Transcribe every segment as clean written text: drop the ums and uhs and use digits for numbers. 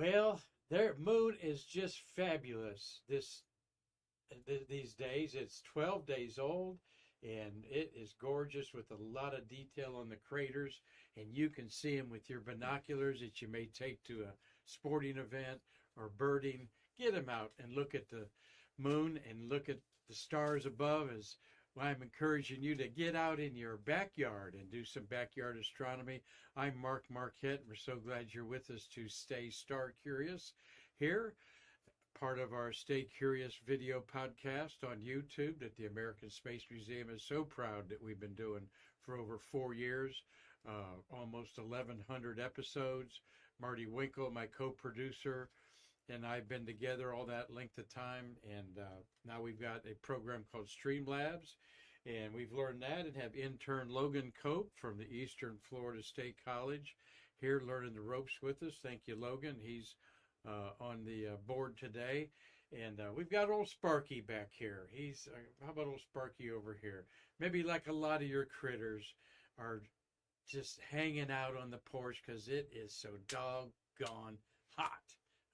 Well, their moon is just fabulous these days. It's 12 days old and it is gorgeous with a lot of detail on the craters, and you can see them with your binoculars that you may take to a sporting event or birding. Get them out and look at the moon and look at the stars above. As well, I'm encouraging you to get out in your backyard and do some backyard astronomy. I'm Marquette, and we're so glad you're with us to stay star curious here, part of our Stay Curious video podcast on YouTube that the American Space Museum is so proud that we've been doing for over 4 years, almost 1,100 episodes. Marty Winkel, my co-producer, and I've been together all that length of time, and now we've got a program called Streamlabs, and we've learned that and have intern Logan Cope from the Eastern Florida State College here learning the ropes with us. Thank you, Logan. He's on the board today. And we've got old Sparky back here. He's, how about old Sparky over here? Maybe like a lot of your critters are just hanging out on the porch because it is so doggone hot.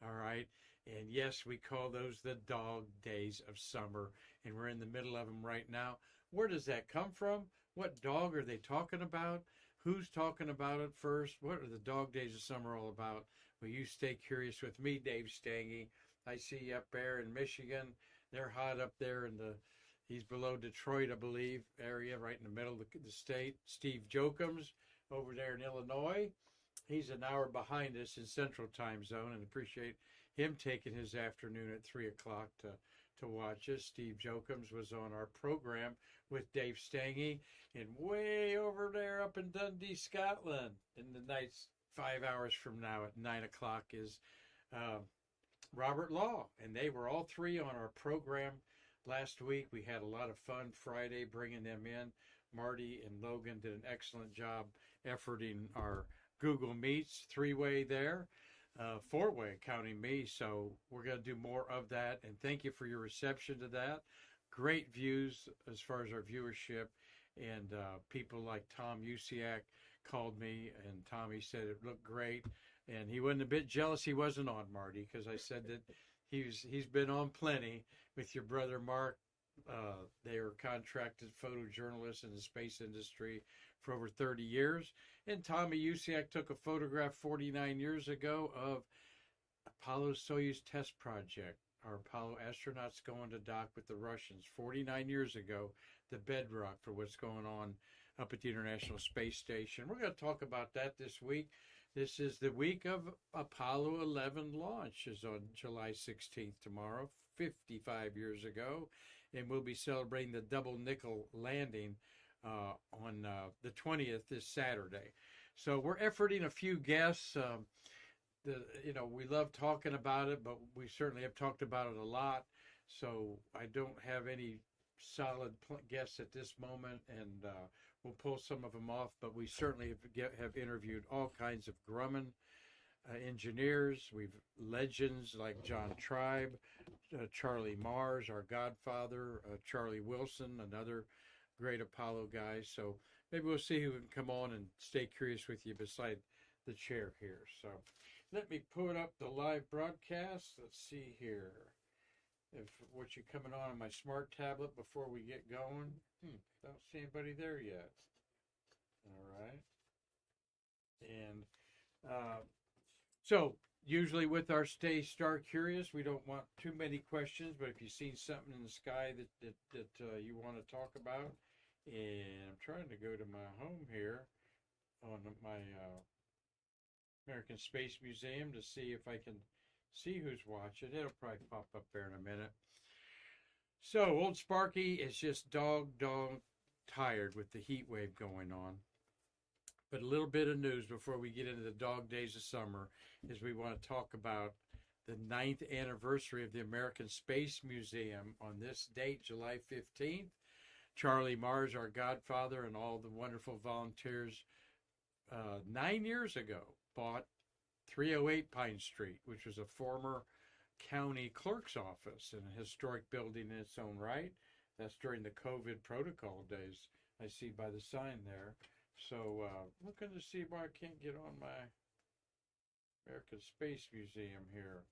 All right. And yes, we call those the dog days of summer. And we're in the middle of them right now. Where does that come from? What dog are they talking about? Who's talking about it first? What are the dog days of summer all about? Well, you stay curious with me, Dave Stange. I see you up there in Michigan. They're hot up there in he's below Detroit, I believe, area, right in the middle of the state. Steve Jokums over there in Illinois. He's an hour behind us in Central Time Zone, and appreciate him taking his afternoon at 3 o'clock to watch us. Steve Jokums was on our program with Dave Stange, and way over there up in Dundee, Scotland, in the nights 5 hours from now at 9 o'clock is Robert Law, and they were all three on our program last week. We had a lot of fun Friday bringing them in. Marty and Logan did an excellent job efforting our Google Meets, three-way there, four-way counting me. So we're going to do more of that. And thank you for your reception to that. Great views as far as our viewership. And people like Tom Usiak called me, and Tommy said it looked great. And he wasn't a bit jealous he wasn't on, Marty, because I said that he's been on plenty with your brother Mark. They were contracted photojournalists in the space industry for over 30 years. And Tommy Usiak took a photograph 49 years ago of Apollo-Soyuz test project. Our Apollo astronauts going to dock with the Russians 49 years ago, the bedrock for what's going on up at the International Space Station. We're going to talk about that this week. This is the week of Apollo 11 launch, is on July 16th tomorrow, 55 years ago. And we'll be celebrating the double nickel landing on the 20th this Saturday. So we're efforting a few guests. We love talking about it, but we certainly have talked about it a lot. So I don't have any solid guests at this moment, and we'll pull some of them off. But we certainly have interviewed all kinds of Grumman engineers. We've legends like John Tribe, Charlie Mars, our godfather, Charlie Wilson, another great Apollo guy. So maybe we'll see who can come on and stay curious with you beside the chair here. So let me put up the live broadcast. Let's see here if what you coming on my smart tablet before we get going. Don't see anybody there yet. All right. And so usually with our Stay Star Curious, we don't want too many questions, but if you've seen something in the sky that you want to talk about, and I'm trying to go to my home here on my American Space Museum to see if I can see who's watching. It'll probably pop up there in a minute. So old Sparky is just dog tired with the heat wave going on. But a little bit of news before we get into the dog days of summer is we want to talk about the 9th anniversary of the American Space Museum on this date, July 15th. Charlie Mars, our godfather, and all the wonderful volunteers 9 years ago bought 308 Pine Street, which was a former county clerk's office and a historic building in its own right. That's during the COVID protocol days, I see by the sign there. So looking to see why I can't get on my American Space Museum here.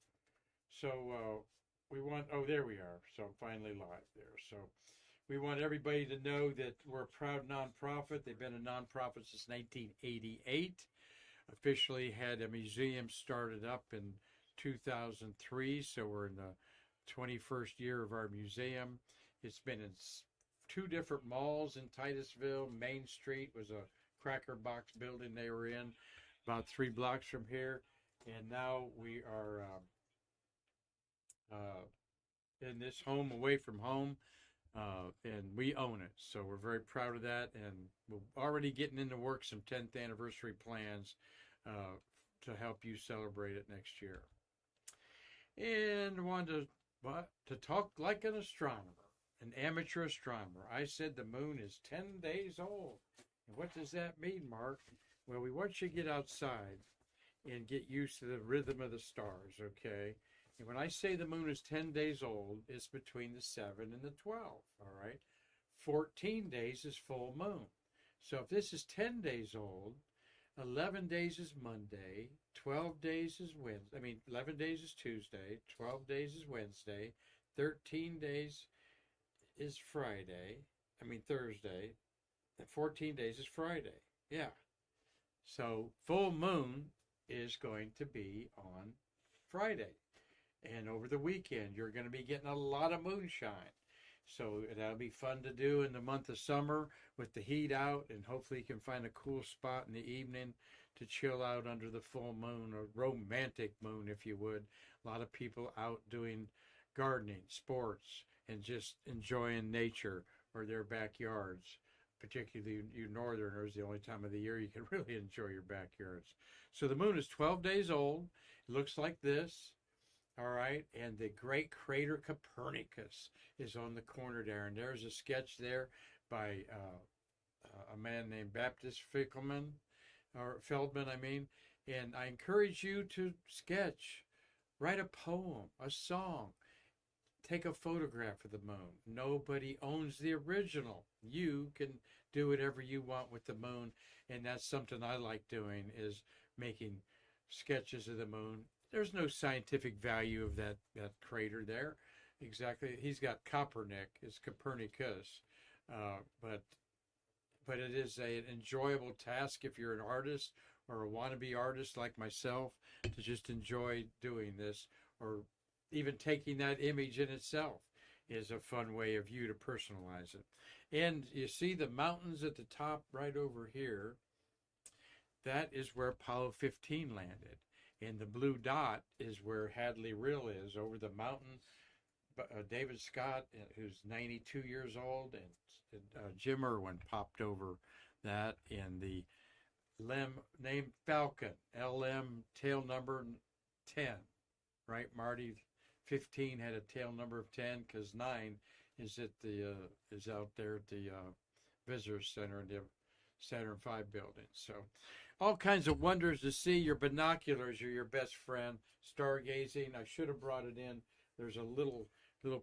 So we want, oh, there we are. So I'm finally live there. So we want everybody to know that we're a proud nonprofit. They've been a nonprofit since 1988. Officially had a museum started up in 2003. So we're in the 21st year of our museum. It's been in two different malls in Titusville. Main Street was a cracker box building they were in, about 3 blocks from here. And now we are in this home away from home, and we own it. So we're very proud of that, and we're already getting into work some 10th anniversary plans to help you celebrate it next year. And wanted to talk like an astronomer, an amateur astronomer. I said the moon is 10 days old. And what does that mean, Mark? Well, we want you to get outside and get used to the rhythm of the stars, okay? And when I say the moon is 10 days old, it's between the 7 and the 12, all right? 14 days is full moon. So if this is 10 days old, 11 days is Monday, 12 days is Wednesday, 11 days is Tuesday, 12 days is Wednesday, 13 days is Thursday, and 14 days is Friday. Yeah. So full moon is going to be on Friday. And over the weekend, you're going to be getting a lot of moonshine. So that'll be fun to do in the month of summer with the heat out, and hopefully you can find a cool spot in the evening to chill out under the full moon, or romantic moon, if you would. A lot of people out doing gardening, sports, and just enjoying nature or their backyards. Particularly you northerners, the only time of the year you can really enjoy your backyards. So the moon is 12 days old. It looks like this. All right, and the great crater Copernicus is on the corner there, and there's a sketch there by a man named Baptist Feldman, and I encourage you to sketch, write a poem, a song, take a photograph of the moon. Nobody owns the original. You can do whatever you want with the moon, and that's something I like doing, is making sketches of the moon. There's no scientific value of that crater there. Exactly. He's got Copernic. It's Copernicus. But it is an enjoyable task if you're an artist or a wannabe artist like myself, to just enjoy doing this, or even taking that image in itself is a fun way of you to personalize it. And you see the mountains at the top right over here. That is where Apollo 15 landed. And the blue dot is where Hadley Rill is, over the mountain. David Scott, who's 92 years old, and Jim Irwin popped over that in the named Falcon, LM tail number 10, right, Marty? 15 had a tail number of 10 because 9 is is out there at the visitor center in the Saturn V building. So all kinds of wonders to see. Your binoculars are your best friend. Stargazing, I should have brought it in. There's a little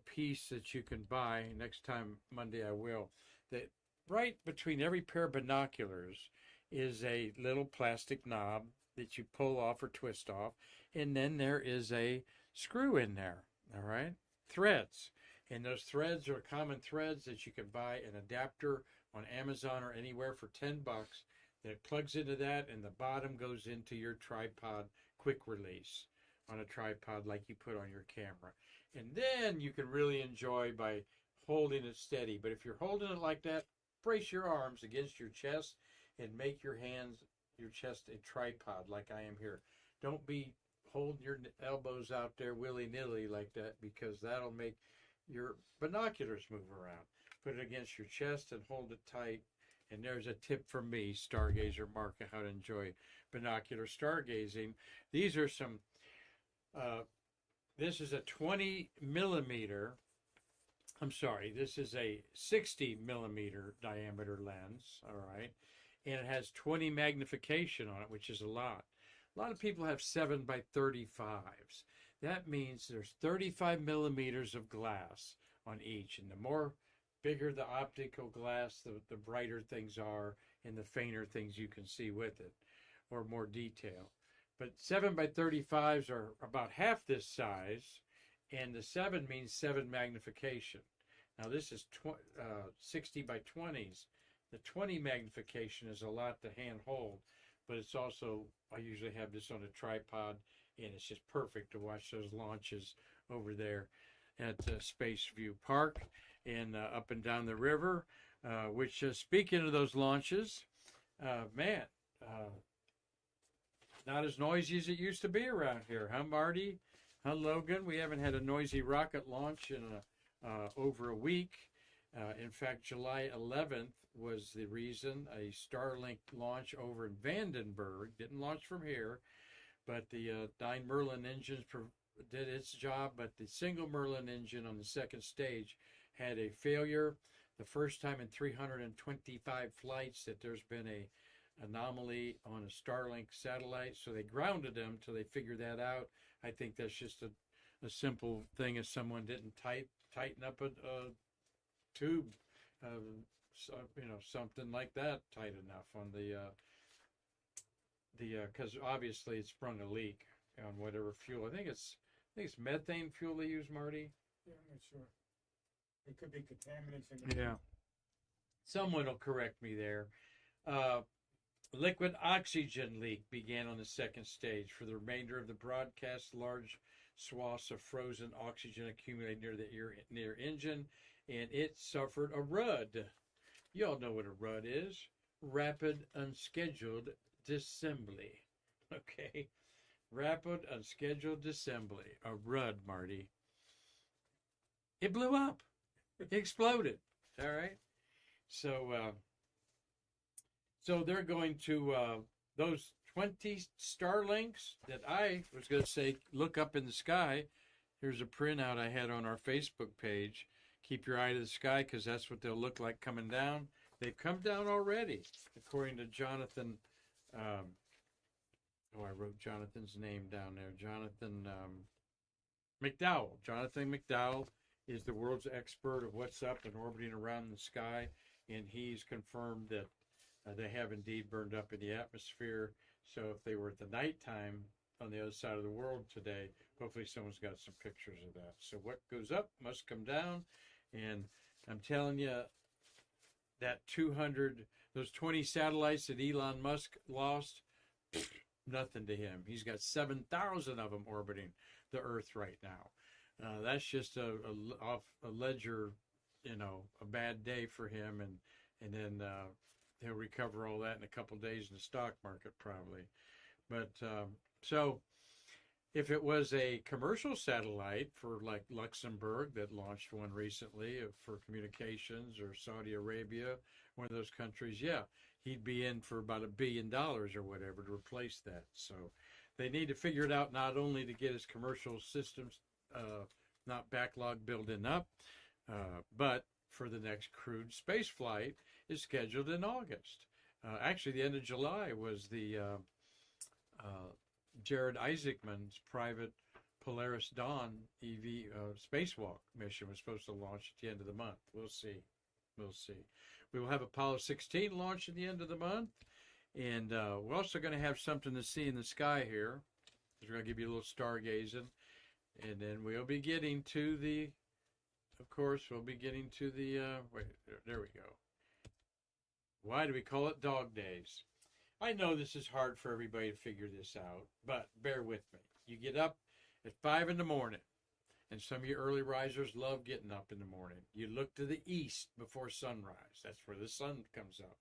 piece that you can buy. Next time, Monday, I will. That right between every pair of binoculars is a little plastic knob that you pull off or twist off. And then there is a screw in there, all right? Threads. And those threads are common threads that you can buy an adapter on Amazon or anywhere for $10 that plugs into that, and the bottom goes into your tripod quick release on a tripod like you put on your camera. And then you can really enjoy by holding it steady. But if you're holding it like that, brace your arms against your chest and make your chest a tripod like I am here. Don't be holding your elbows out there willy-nilly like that, because that'll make your binoculars move around. Put it against your chest and hold it tight. And there's a tip from me, Stargazer MarQ, how to enjoy binocular stargazing. These are some, this is a 20 millimeter, this is a 60 millimeter diameter lens, all right? And it has 20 magnification on it, which is a lot. A lot of people have 7 by 35s. That means there's 35 millimeters of glass on each, and the bigger the optical glass, the brighter things are, and the fainter things you can see with it, or more detail. But 7 by 35s are about half this size, and the 7 means 7 magnification. Now this is 60 by 20s. The 20 magnification is a lot to hand hold, but it's also, I usually have this on a tripod, and it's just perfect to watch those launches over there at Space View Park and up and down the river, which, speaking of those launches, man, not as noisy as it used to be around here, huh, Marty? Huh, Logan? We haven't had a noisy rocket launch in over a week. In fact, July 11th was the reason a Starlink launch over in Vandenberg didn't launch from here, but the 9 Merlin engines did its job, but the single Merlin engine on the second stage had a failure. The first time in 325 flights that there's been a anomaly on a Starlink satellite, so they grounded them till they figured that out. I think that's just a simple thing if someone didn't tighten up a tube, so, something like that tight enough on the because obviously it sprung a leak on whatever fuel. I think it's methane fuel they use, Marty. Yeah, I'm not sure. It could be contaminants in the Yeah. Someone will correct me there. Liquid oxygen leak began on the second stage. For the remainder of the broadcast, large swaths of frozen oxygen accumulated near engine, and it suffered a RUD. You all know what a RUD is. Rapid Unscheduled Disassembly. Okay. Rapid Unscheduled Disassembly. A RUD, Marty. It blew up. It exploded. All right. So they're going to, those 20 Starlinks that I was going to say, look up in the sky. Here's a printout I had on our Facebook page. Keep your eye to the sky, because that's what they'll look like coming down. They've come down already, according to Jonathan. I wrote Jonathan's name down there. Jonathan McDowell. Jonathan McDowell is the world's expert of what's up and orbiting around the sky, and he's confirmed that they have indeed burned up in the atmosphere. So if they were at the nighttime on the other side of the world today, hopefully someone's got some pictures of that. So what goes up must come down. And I'm telling you, that 200, those 20 satellites that Elon Musk lost, nothing to him. He's got 7,000 of them orbiting the Earth right now. That's just a ledger, a bad day for him. And then he'll recover all that in a couple of days in the stock market probably. But so if it was a commercial satellite for like Luxembourg that launched one recently for communications, or Saudi Arabia, one of those countries, yeah, he'd be in for about $1 billion or whatever to replace that. So they need to figure it out, not only to get his commercial systems not backlog building up, but for the next crewed space flight is scheduled in August. Actually, the end of July was the Jared Isaacman's private Polaris Dawn EV spacewalk mission was supposed to launch at the end of the month. We'll see. We will have Apollo 16 launch at the end of the month. And we're also going to have something to see in the sky here. We're going to give you a little stargazing. And then we'll be getting to the, wait, there we go. Why do we call it Dog Days? I know this is hard for everybody to figure this out, but bear with me. You get up at 5 in the morning, and some of you early risers love getting up in the morning. You look to the east before sunrise. That's where the sun comes up.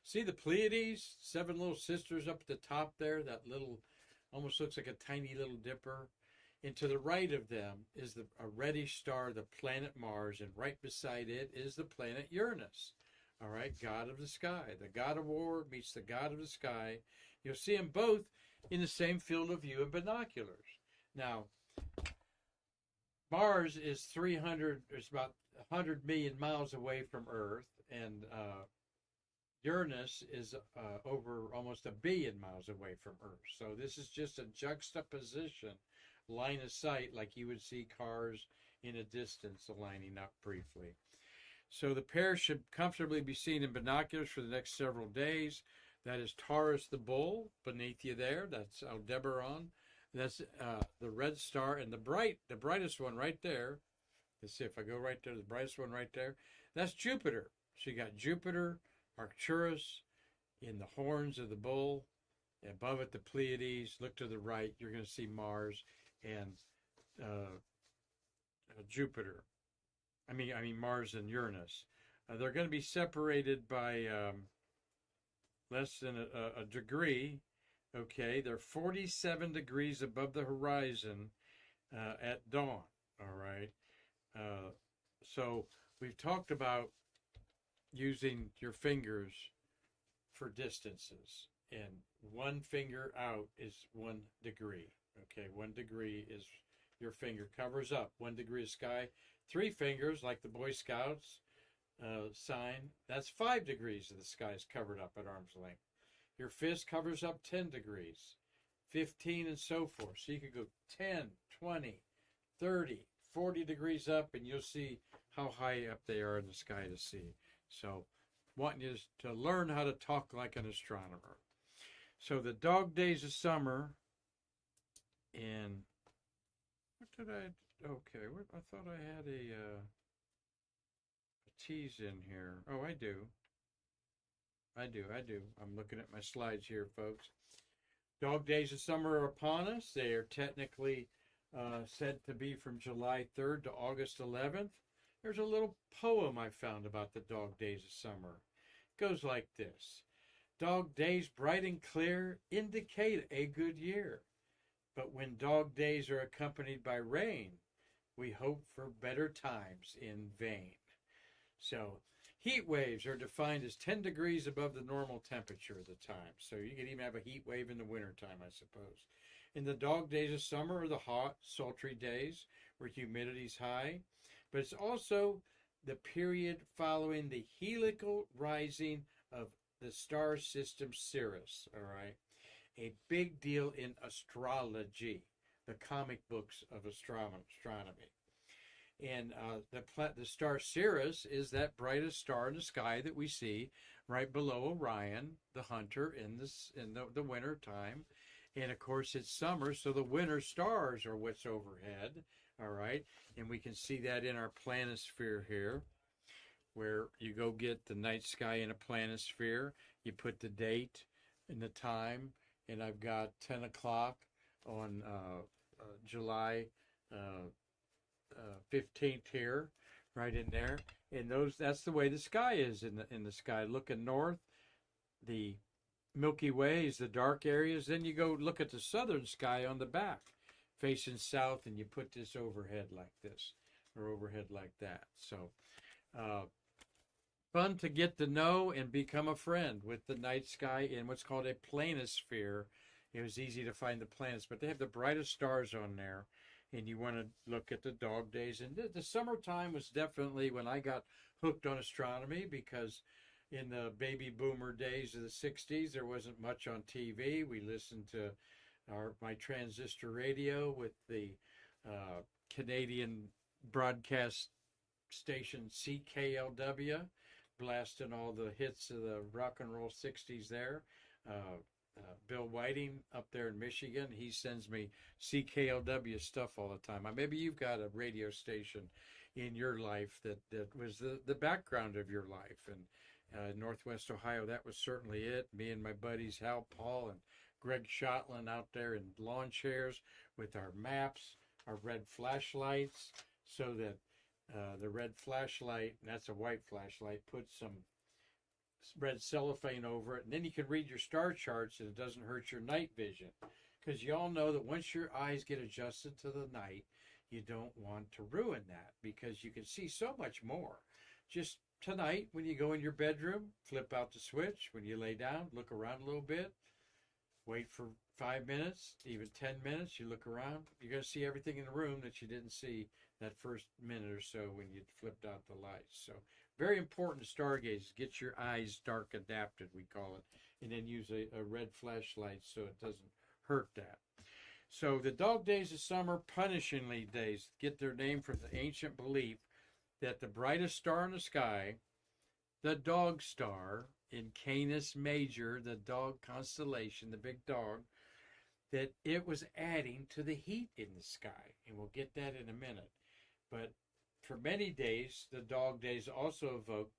See the Pleiades, 7 little sisters up at the top there, that little, almost looks like a tiny little dipper. And to the right of them is a reddish star, the planet Mars, and right beside it is the planet Uranus. All right, God of the sky. The God of war meets the God of the sky. You'll see them both in the same field of view in binoculars. Now, Mars is about 100 million miles away from Earth, and Uranus is over almost 1 billion miles away from Earth. So this is just a juxtaposition, line of sight, like you would see cars in a distance lining up briefly. So the pair should comfortably be seen in binoculars for the next several days. That is Taurus the bull beneath you there. That's Aldebaran. That's the red star, and the brightest one right there. Let's see if I go right there, the brightest one right there. That's Jupiter. So you got Jupiter, Arcturus, in the horns of the bull. Above it, the Pleiades. Look to the right, you're going to see Mars and Jupiter. I mean Mars and Uranus. They're going to be separated by less than a degree. Okay, they're 47 degrees above the horizon at dawn. All right. So we've talked about using your fingers for distances, and one finger out is 1 degree. Okay, 1 degree is your finger covers up 1 degree of sky. 3 fingers, like the Boy Scouts sign, that's 5 degrees of the sky is covered up at arm's length. Your fist covers up 10 degrees, 15, and so forth. So you could go 10, 20, 30, 40 degrees up, and you'll see how high up they are in the sky to see. So, wanting you to learn how to talk like an astronomer. So, the dog days of summer, and what did I? Okay, I thought I had a tease in here. Oh, I do. I'm looking at my slides here, folks. Dog days of summer are upon us. They are technically said to be from July 3rd to August 11th. There's a little poem I found about the dog days of summer. It goes like this. Dog days bright and clear indicate a good year. But when dog days are accompanied by rain, we hope for better times in vain. So, heat waves are defined as 10 degrees above the normal temperature of the time. So you can even have a heat wave in the wintertime, I suppose. And the dog days of summer are the hot, sultry days where humidity's high. But it's also the period following the helical rising of the star system Sirius, all right? A big deal in astrology, the comic books of astronomy. And the star Sirius is that brightest star in the sky that we see right below Orion, the hunter, in the winter time. And of course, it's summer, so the winter stars are what's overhead. All right, and we can see that in our planisphere here, where you go get the night sky in a planisphere. You put the date and the time, and I've got 10 o'clock on July 15th here, right in there. And that's the way the sky is in the sky. Looking north, the Milky Way is the dark areas. Then you go look at the southern sky on the back, facing south, and you put this overhead like this, or overhead like that. So, fun to get to know and become a friend with the night sky in what's called a planisphere. It was easy to find the planets, but they have the brightest stars on there. And you want to look at the dog days. And the summertime was definitely when I got hooked on astronomy, because in the baby boomer days of the 60s, there wasn't much on TV. We listened to my transistor radio with the Canadian broadcast station CKLW, blasting all the hits of the rock and roll 60s there. Bill Whiting up there in Michigan, he sends me CKLW stuff all the time. Maybe you've got a radio station in your life that was the background of your life. And Northwest Ohio, that was certainly it. Me and my buddies Hal Paul and Greg Shotland out there in lawn chairs with our maps, our red flashlights, so that the red flashlight, and that's a white flashlight, puts some red cellophane over it, and then you can read your star charts, and it doesn't hurt your night vision, because you all know that once your eyes get adjusted to the night, you don't want to ruin that, because you can see so much more. Just tonight, when you go in your bedroom, flip out the switch. When you lay down, look around a little bit, wait for 5 minutes, even 10 minutes, you look around, you're going to see everything in the room that you didn't see that first minute or so when you flipped out the lights. So very important to stargaze. Get your eyes dark adapted, we call it, and then use a red flashlight so it doesn't hurt that. So the dog days of summer, punishingly days, get their name from the ancient belief that the brightest star in the sky the dog star in Canis Major, the dog constellation, the big dog, that it was adding to the heat in the sky. And we'll get that in a minute. But for many days, the dog days also evoke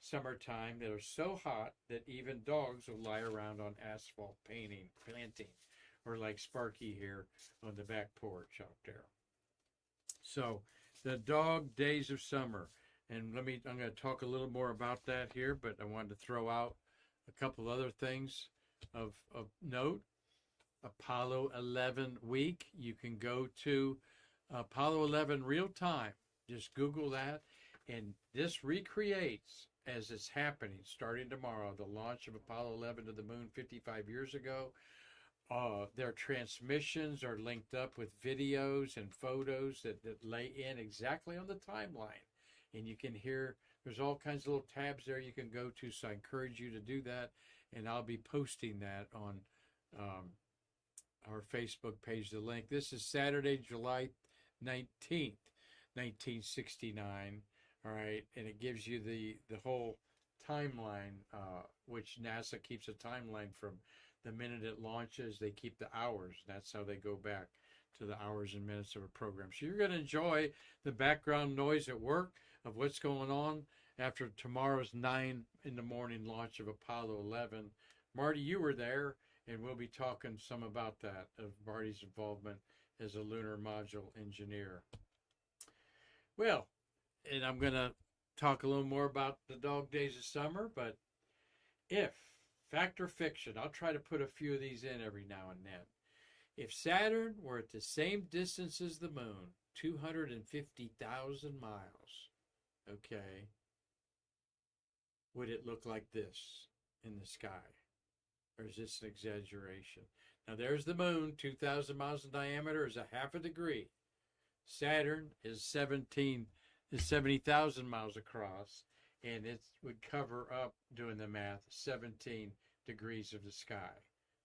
summertime that are so hot that even dogs will lie around on asphalt planting, or like Sparky here on the back porch out there. So the dog days of summer. And I'm going to talk a little more about that here, but I wanted to throw out a couple other things of note. Apollo 11 week. You can go to Apollo 11 real time. Just Google that. And this recreates, as it's happening, starting tomorrow, the launch of Apollo 11 to the moon 55 years ago. Their transmissions are linked up with videos and photos that lay in exactly on the timeline. And you can hear, there's all kinds of little tabs there you can go to. So I encourage you to do that. And I'll be posting that on our Facebook page, the link. This is Saturday, July 19th, 1969. All right. And it gives you the whole timeline, which NASA keeps a timeline from the minute it launches. They keep the hours. That's how they go back to the hours and minutes of a program. So you're going to enjoy the background noise at work of what's going on after tomorrow's 9 in the morning launch of Apollo 11. Marty, you were there, and we'll be talking some about that, of Marty's involvement as a lunar module engineer. Well, and I'm going to talk a little more about the dog days of summer, but if fact or fiction, I'll try to put a few of these in every now and then. If Saturn were at the same distance as the moon, 250,000 miles, okay, would it look like this in the sky? Or is this an exaggeration? Now there's the moon, 2,000 miles in diameter, is a half a degree. Saturn is 70,000 miles across, and it would cover up, doing the math, 17 degrees of the sky.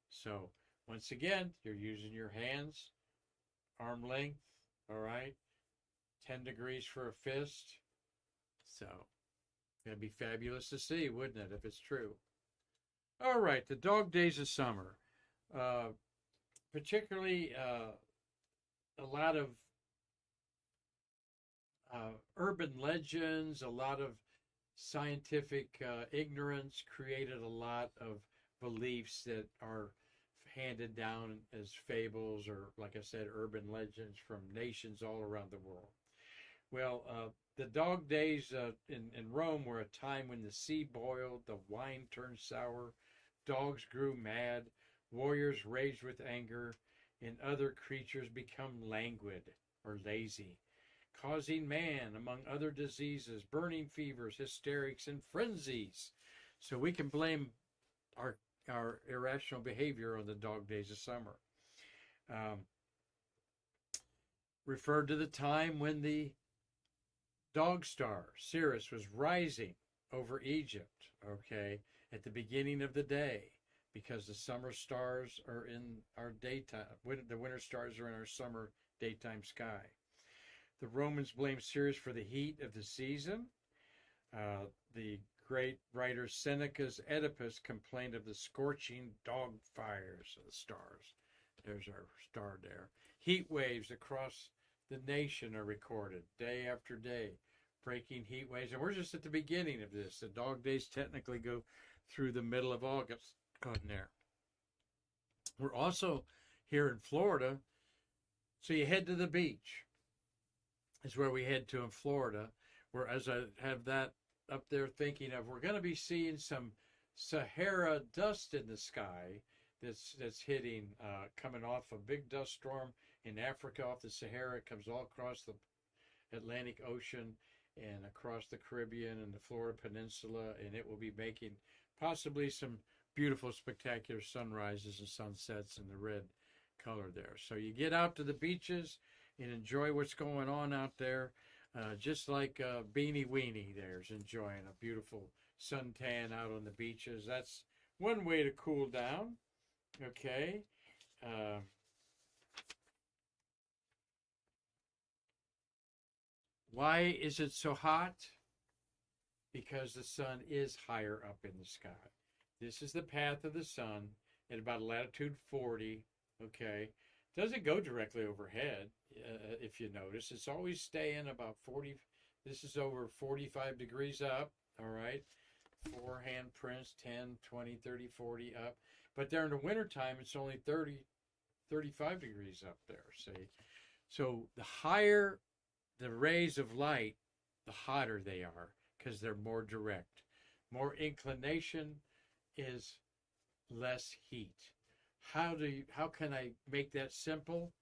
So once again, you're using your hands, arm length, all right? 10 degrees for a fist. So it'd be fabulous to see, wouldn't it, if it's true? All right, the dog days of summer. Particularly a lot of urban legends, a lot of scientific ignorance created a lot of beliefs that are handed down as fables, or, like I said, urban legends from nations all around the world. Well, the dog days in Rome were a time when the sea boiled, the wine turned sour, dogs grew mad, warriors raged with anger, and other creatures become languid or lazy, causing man, among other diseases, burning fevers, hysterics, and frenzies. So we can blame our irrational behavior on the dog days of summer. Referred to the time when the dog star, Sirius, was rising over Egypt, okay, at the beginning of the day, because the summer stars are in our daytime, the winter stars are in our summer daytime sky. The Romans blamed Sirius for the heat of the season. The great writer Seneca's Oedipus complained of the scorching dog fires of the stars. There's our star there. Heat waves across the nation are recorded day after day, breaking heat waves. And we're just at the beginning of this. The dog days technically go through the middle of August on there. We're also here in Florida. So you head to the beach. Is where we head to in Florida, where, as I have that up there thinking of, we're going to be seeing some Sahara dust in the sky that's hitting, coming off a big dust storm in Africa off the Sahara. It comes all across the Atlantic Ocean and across the Caribbean and the Florida Peninsula, and it will be making possibly some beautiful, spectacular sunrises and sunsets in the red color there. So you get out to the beaches and enjoy what's going on out there, just like Beanie Weenie there's enjoying a beautiful suntan out on the beaches. That's one way to cool down. Okay. Why is it so hot? because the sun is higher up in the sky. This is the path of the sun at about latitude 40. Okay, doesn't go directly overhead. If you notice, it's always staying about 40. This is over 45 degrees up. All right, 4 handprints, 10, 20, 30, 40 up. But during the wintertime, it's only 30, 35 degrees up there. See, so the higher the rays of light, the hotter they are because they're more direct. More inclination is less heat. How can I make that simple?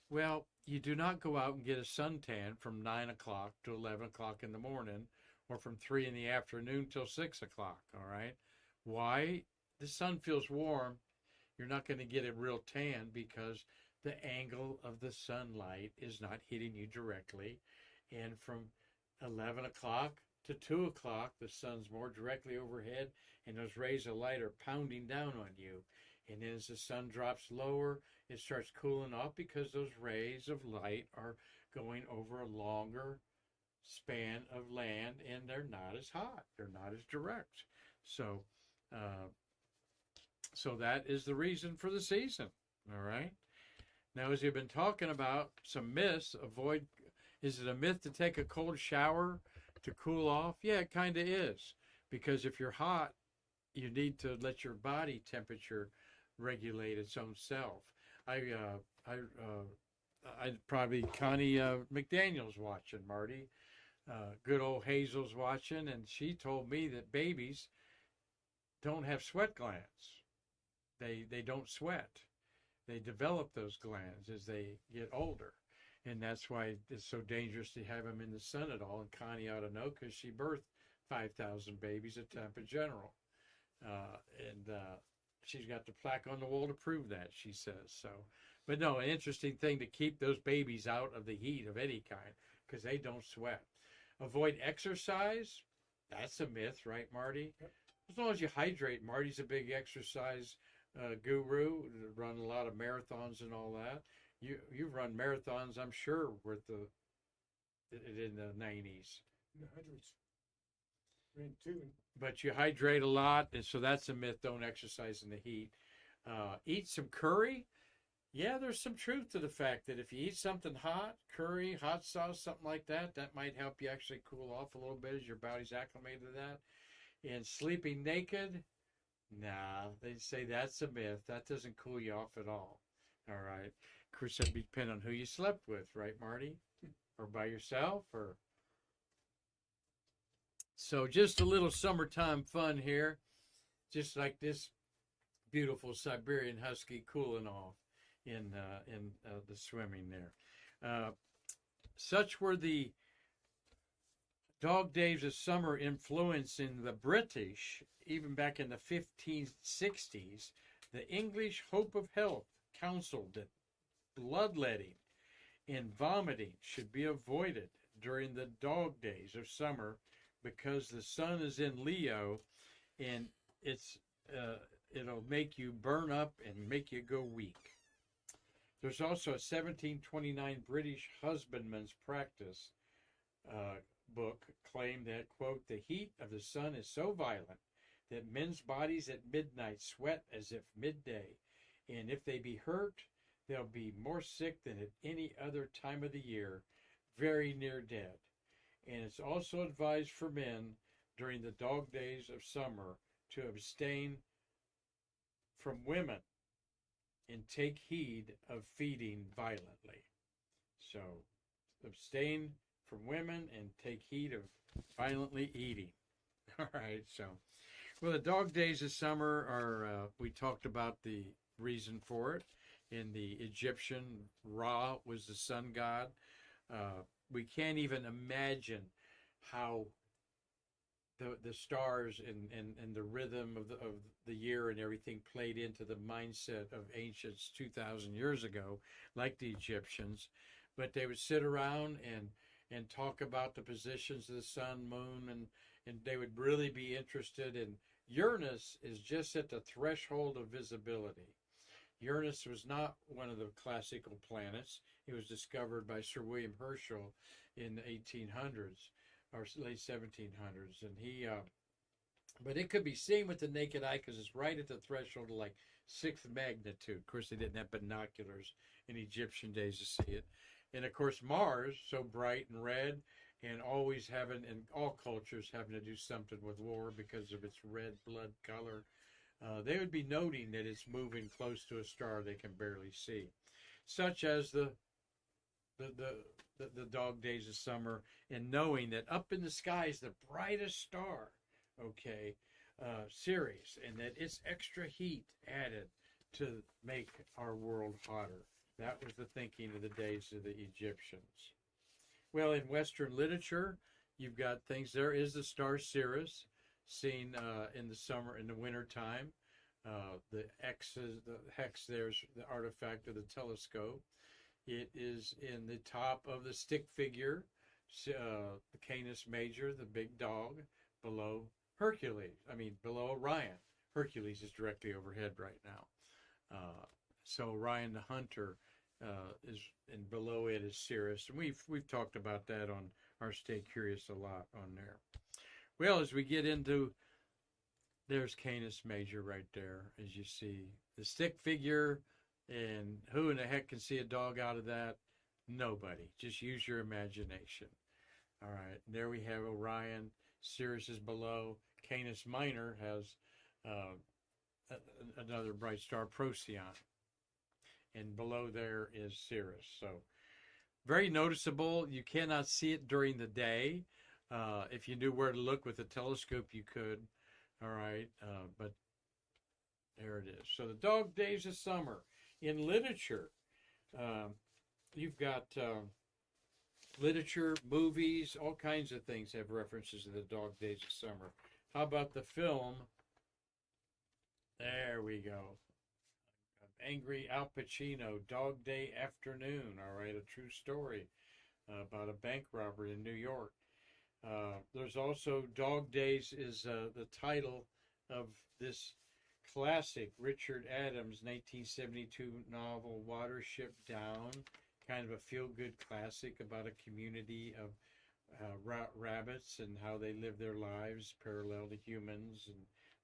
Well, you do not go out and get a suntan from 9 o'clock to 11 o'clock in the morning or from 3 in the afternoon till 6 o'clock, all right? Why? The sun feels warm. You're not going to get a real tan because the angle of the sunlight is not hitting you directly. And from 11 o'clock to 2 o'clock, the sun's more directly overhead, and those rays of light are pounding down on you. And then as the sun drops lower, it starts cooling off because those rays of light are going over a longer span of land, and they're not as hot. They're not as direct. So that is the reason for the season. All right. Now, as we've been talking about some myths, is it a myth to take a cold shower to cool off? Yeah, it kind of is. Because if you're hot, you need to let your body temperature regulate its own self. Probably Connie McDaniel's watching, Marty. Good old Hazel's watching, and she told me that babies don't have sweat glands. They don't sweat. They develop those glands as they get older. And that's why it's so dangerous to have them in the sun at all. And Connie ought to know because she birthed 5,000 babies at Tampa General. She's got the plaque on the wall to prove that, she says. So, but no, an interesting thing to keep those babies out of the heat of any kind because they don't sweat. Avoid exercise. That's a myth, right, Marty? Yep. As long as you hydrate. Marty's a big exercise guru, run a lot of marathons and all that. You've run marathons, I'm sure, in the 90s. In the hundreds. Ran 2. But you hydrate a lot, and so that's a myth. Don't exercise in the heat. Eat some curry. Yeah, there's some truth to the fact that if you eat something hot, curry, hot sauce, something like that, that might help you actually cool off a little bit as your body's acclimated to that. And sleeping naked, nah, they say that's a myth. That doesn't cool you off at all. All right. Of course, that'd depend on who you slept with, right, Marty? Or by yourself, or... So just a little summertime fun here. Just like this beautiful Siberian Husky cooling off in the swimming there. Such were the dog days of summer influencing the British, even back in the 1560s. The English Hope of Health counseled that bloodletting and vomiting should be avoided during the dog days of summer because the sun is in Leo and it'll make you burn up and make you go weak. There's also a 1729 British husbandman's practice book claimed that, quote, the heat of the sun is so violent that men's bodies at midnight sweat as if midday, and if they be hurt, they'll be more sick than at any other time of the year, very near dead. And it's also advised for men during the dog days of summer to abstain from women and take heed of feeding violently. So abstain from women and take heed of violently eating. All right, so, well, the dog days of summer are, we talked about the reason for it. In the Egyptian, Ra was the sun god. We can't even imagine how the stars and the rhythm of the year and everything played into the mindset of ancients 2,000 years ago, like the Egyptians. But they would sit around and talk about the positions of the sun, moon, and they would really be interested in Uranus is just at the threshold of visibility. Uranus was not one of the classical planets. It was discovered by Sir William Herschel in the 1800s. or late 1700s, and but it could be seen with the naked eye because it's right at the threshold of like sixth magnitude. Of course, they didn't have binoculars in Egyptian days to see it. And of course, Mars, so bright and red, and always having, in all cultures, having to do something with war because of its red blood color. They would be noting that it's moving close to a star they can barely see, such as the dog days of summer, and knowing that up in the sky is the brightest star, okay, Sirius, and that it's extra heat added to make our world hotter. That was the thinking of the days of the Egyptians. Well, in Western literature, you've got things. There is the star Sirius, seen in the summer, in the winter time. The hex there's the artifact of the telescope. It is in the top of the stick figure, the Canis Major, the big dog, below below Orion. Hercules is directly overhead right now. So Orion the Hunter is, and below it is Sirius. And we've talked about that on our Stay Curious a lot on there. Well, as we get into, there's Canis Major right there, as you see. The stick figure, and who in the heck can see a dog out of that? Nobody. Just use your imagination. All right, there we have Orion. Sirius is below. Canis Minor has another bright star, Procyon. And below there is Sirius. So very noticeable. You cannot see it during the day. If you knew where to look with a telescope, you could. All right, but there it is. So the dog days of summer. In literature, you've got literature, movies, all kinds of things have references to the dog days of summer. How about the film? There we go. Angry Al Pacino, Dog Day Afternoon. All right, a true story about a bank robbery in New York. There's also Dog Days is the title of this classic Richard Adams 1972 novel, Watership Down, kind of a feel-good classic about a community of rabbits and how they live their lives parallel to humans and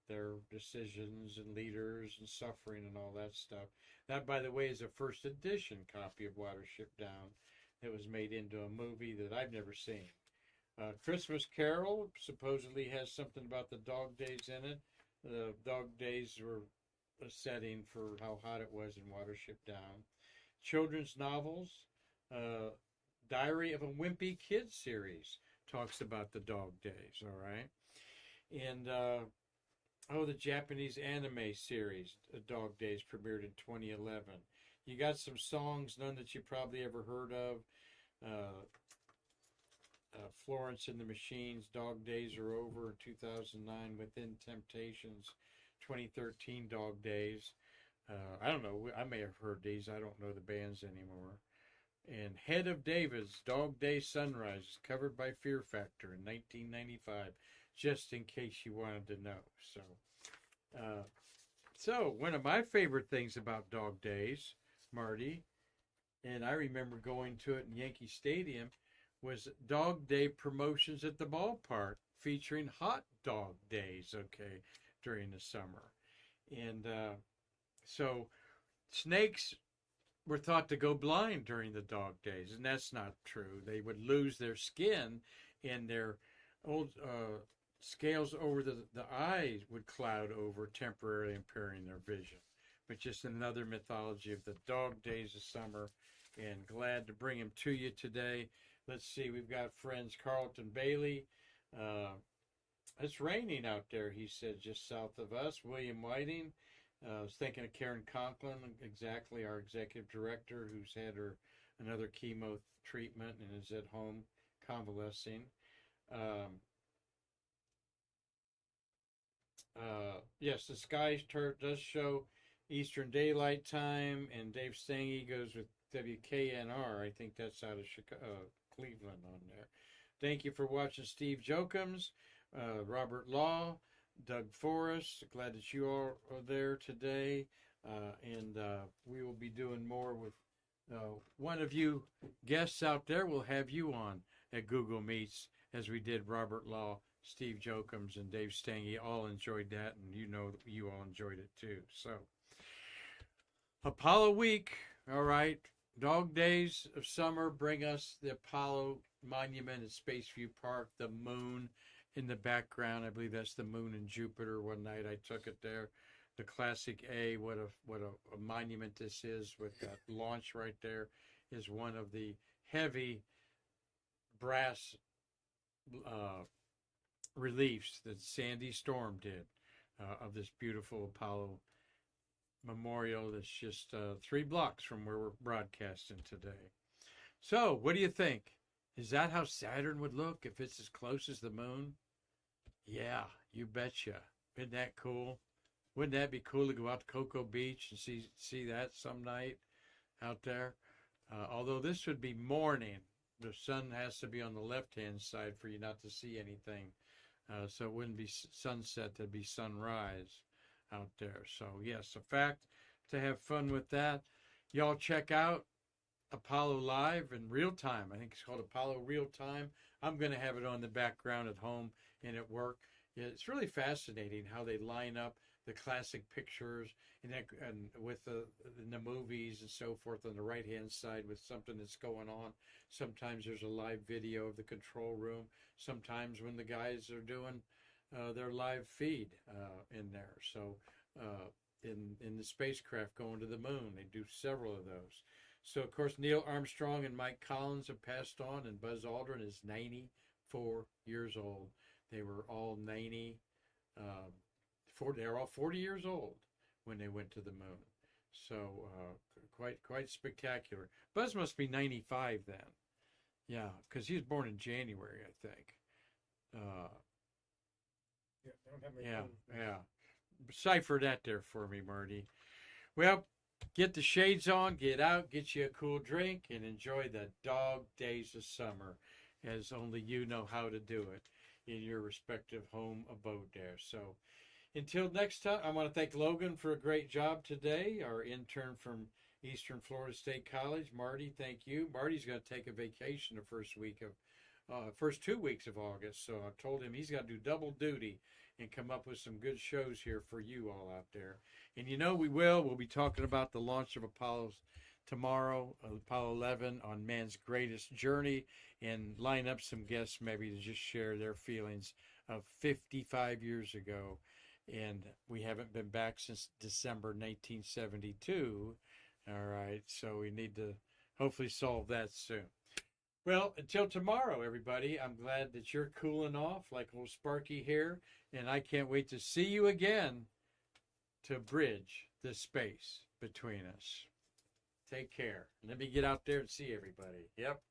their decisions and leaders and suffering and all that stuff. That, by the way, is a first edition copy of Watership Down that was made into a movie that I've never seen. Christmas Carol supposedly has something about the dog days in it. The dog days were a setting for how hot it was in Watership Down. Children's novels, Diary of a Wimpy Kid series talks about the dog days, all right? And, the Japanese anime series, Dog Days, premiered in 2011. You got some songs, none that you probably ever heard of. Florence and the Machines, Dog Days Are Over in 2009, Within Temptations, 2013 Dog Days. I don't know, I may have heard these, I don't know the bands anymore. And Head of David's Dog Day Sunrise, covered by Fear Factor in 1995, just in case you wanted to know. So one of my favorite things about Dog Days, Marty, and I remember going to it in Yankee Stadium, was Dog Day promotions at the ballpark featuring hot dog days, okay, during the summer. And so snakes were thought to go blind during the dog days, and that's not true. They would lose their skin, and their old scales over the eyes would cloud over, temporarily impairing their vision. But just another mythology of the dog days of summer, and glad to bring them to you today. Let's see, we've got friends Carlton Bailey. It's raining out there, he said, just south of us. William Whiting. I was thinking of Karen Conklin, exactly, our executive director, who's had another chemo treatment and is at home convalescing. Yes, the sky does show Eastern Daylight Time, and Dave Stange goes with WKNR. I think that's out of Cleveland on there. Thank you for watching Steve Jokums, Robert Law, Doug Forrest. Glad that you all are there today. And we will be doing more with one of you guests out there. We'll have you on at Google Meets as we did Robert Law, Steve Jokums, and Dave Stange. All enjoyed that, and you know you all enjoyed it too. So, Apollo Week, all right. Dog days of summer bring us the Apollo Monument at Spaceview Park, the moon in the background. I believe that's the moon in Jupiter. One night I took it there. The classic A, what a monument this is with that launch right there, is one of the heavy brass reliefs that Sandy Storm did of this beautiful Apollo memorial that's just 3 blocks from where we're broadcasting today. So, what do you think? Is that how Saturn would look if it's as close as the moon? Yeah, you betcha. Isn't that cool? Wouldn't that be cool to go out to Cocoa Beach and see that some night out there? Although this would be morning. The sun has to be on the left-hand side for you not to see anything. So it wouldn't be sunset, that'd be sunrise out there. So, yes, a fact to have fun with that. Y'all check out Apollo Live in real time. I think it's called Apollo Real Time. I'm going to have it on the background at home and at work. It's really fascinating how they line up the classic pictures and with the movies and so forth on the right-hand side with something that's going on. Sometimes there's a live video of the control room. Sometimes when the guys are doing their live feed in there. So in the spacecraft going to the moon, they do several of those. So, of course, Neil Armstrong and Mike Collins have passed on, and Buzz Aldrin is 94 years old. They were all 90. They were all 40 years old when they went to the moon. So quite spectacular. Buzz must be 95 then. Yeah, because he was born in January, I think. Yeah. Cipher that there for me, Marty. Well, get the shades on, get out, get you a cool drink, and enjoy the dog days of summer as only you know how to do it in your respective home abode there. So until next time, I want to thank Logan for a great job today, our intern from Eastern Florida State College. Marty, thank you. Marty's going to take a vacation the first 2 weeks of August, so I told him he's got to do double duty and come up with some good shows here for you all out there. And you know we'll be talking about the launch of Apollo tomorrow, Apollo 11, on man's greatest journey, and line up some guests maybe to just share their feelings of 55 years ago. And we haven't been back since December 1972. All right, so we need to hopefully solve that soon. Well, until tomorrow, everybody, I'm glad that you're cooling off like old Sparky here, and I can't wait to see you again to bridge the space between us. Take care. Let me get out there and see everybody. Yep.